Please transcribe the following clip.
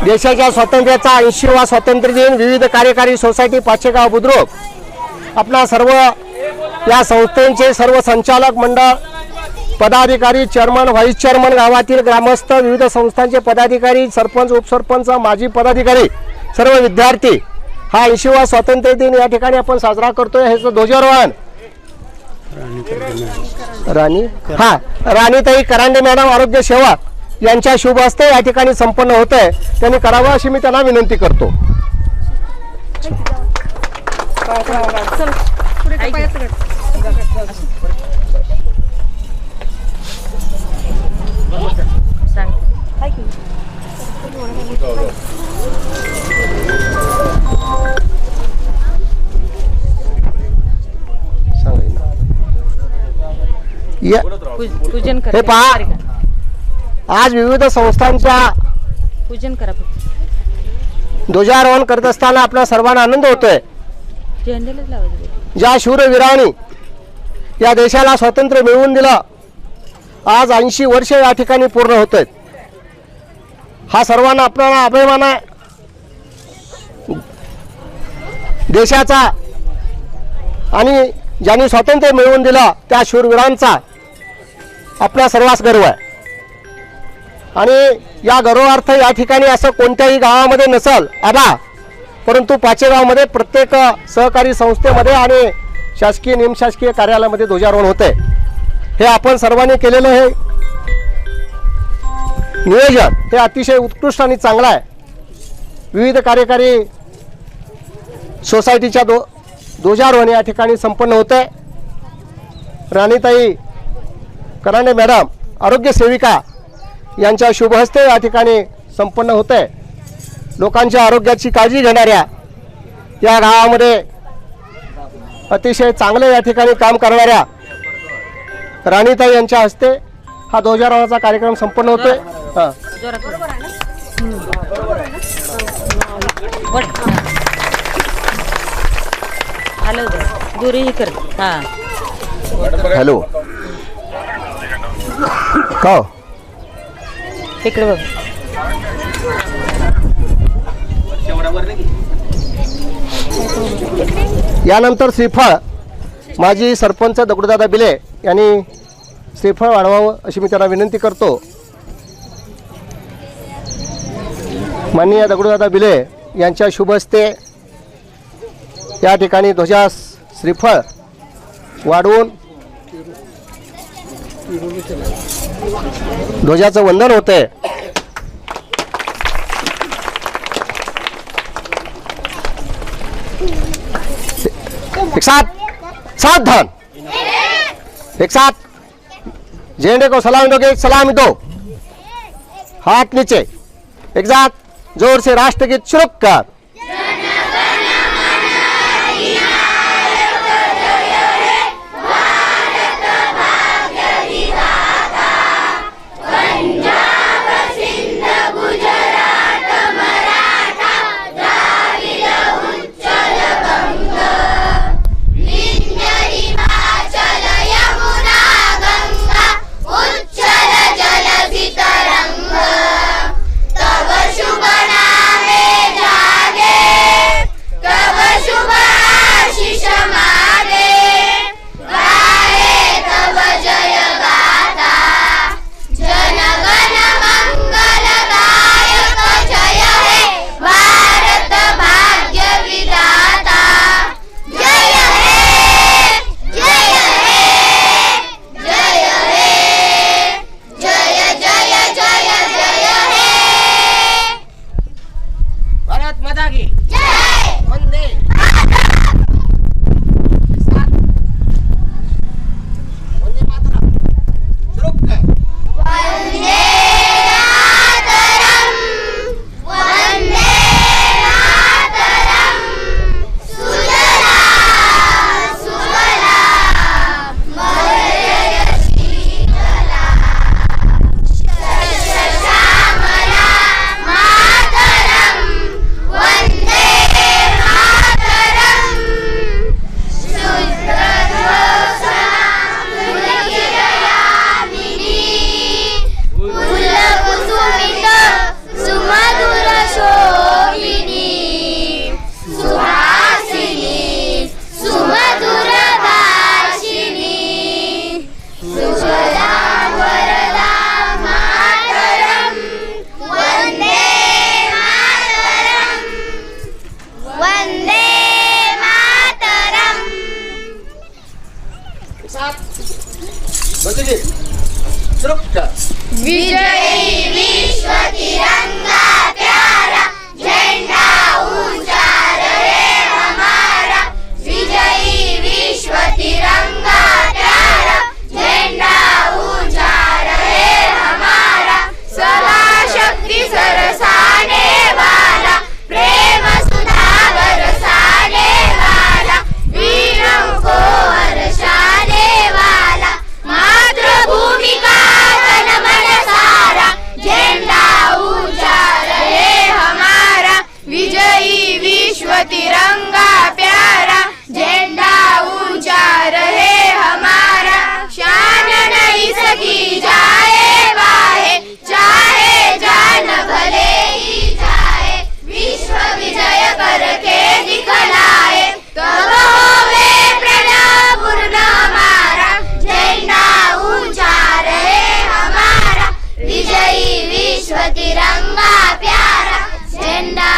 देशाच्या स्वातंत्र्याचा 80वा स्वातंत्र्य दिन विविध कार्यकारी सोसायटी पाचेगाव बुद्रुक आपला सर्व या संस्थेचे सर्व संचालक मंडळ पदाधिकारी चेअरमन व्हाईस चेअरमन गावातील ग्रामस्थ विविध संस्थांचे पदाधिकारी सरपंच उपसरपंच माजी पदाधिकारी सर्व विद्यार्थी हा 80वा स्वातंत्र्य दिन या ठिकाणी आपण साजरा करतोय। हे ध्वजारोहण राणीताई करांडे मॅडम आरोग्य सेवक यांच्या शुभ हस्ते या ठिकाणी संपन्न होत आहे। त्यांनी करावं अशी मी त्यांना विनंती करतो। हे पहा, आज विविध संस्थांच्या पूजन करा ध्वजारोहण करत असताना आपल्या सर्वांना आनंद होतोय। ज्या शूरवीरांनी या देशाला स्वातंत्र्य मिळवून दिलं, आज 80 वर्ष या ठिकाणी पूर्ण होत आहेत। हा सर्वांना आपल्याला अभिमान आहे देशाचा आणि ज्यांनी स्वातंत्र्य मिळवून दिलं त्या शूरवीरांचा आपल्या सर्वांस गर्व आहे। आणि या गर्वार्थ या ठिकाणी असं कोणत्याही गावामध्ये नसल आबा, परंतु पाचेगावमध्ये प्रत्येक सहकारी संस्थेमध्ये आणि शासकीय निमशासकीय कार्यालयामध्ये ध्वजारोहण होते। हे आपण सर्वांनी केलेलं हे नियोजन हे अतिशय उत्कृष्ट आणि चांगलं आहे। विविध कार्यकारी सोसायटीच्या ध्वजारोहण या ठिकाणी संपन्न होते। राणीताई करांडे मॅडम आरोग्य सेविका यांच्या शुभ हस्ते या ठिकाणी संपन्न होते। लोकांच्या आरोग्याची काळजी घेणाऱ्या या गावामध्ये अतिशय चांगले या ठिकाणी काम करणाऱ्या राणीताई यांच्या हस्ते हा ध्वजारोहणाचा कार्यक्रम संपन्न होतोय। हॅलो का इकडे बघ। यानंतर श्रीफळ माजी सरपंच दगडूदादा बिले यांनी श्रीफळ वाढवावं अशी मी त्यांना विनंती करतो। माननीय दगडूदादा बिले यांच्या शुभ हस्ते या ठिकाणी ध्वजास श्रीफळ वाढवून ध्वजाचं वंदन होते। एक साथ सावधान, एक साथ झंडे को सलामी दोगे, सलामी दो, हाथ नीचे, एक साथ जोर से राष्ट्रगीत शुरू कर। शुभ नामे तिरंगा प्यारा, झंडा ऊंचा रहे हमारा, शान नहीं सकी जाए वाहे, चाहे जान भले ही जाए, विश्व विजय करके दिखलाए, तब होवे प्रणव पूर्ण हमारा, झंडा ऊंचा रहे हमारा, विजयी विश्व तिरंगा प्यारा, झंडा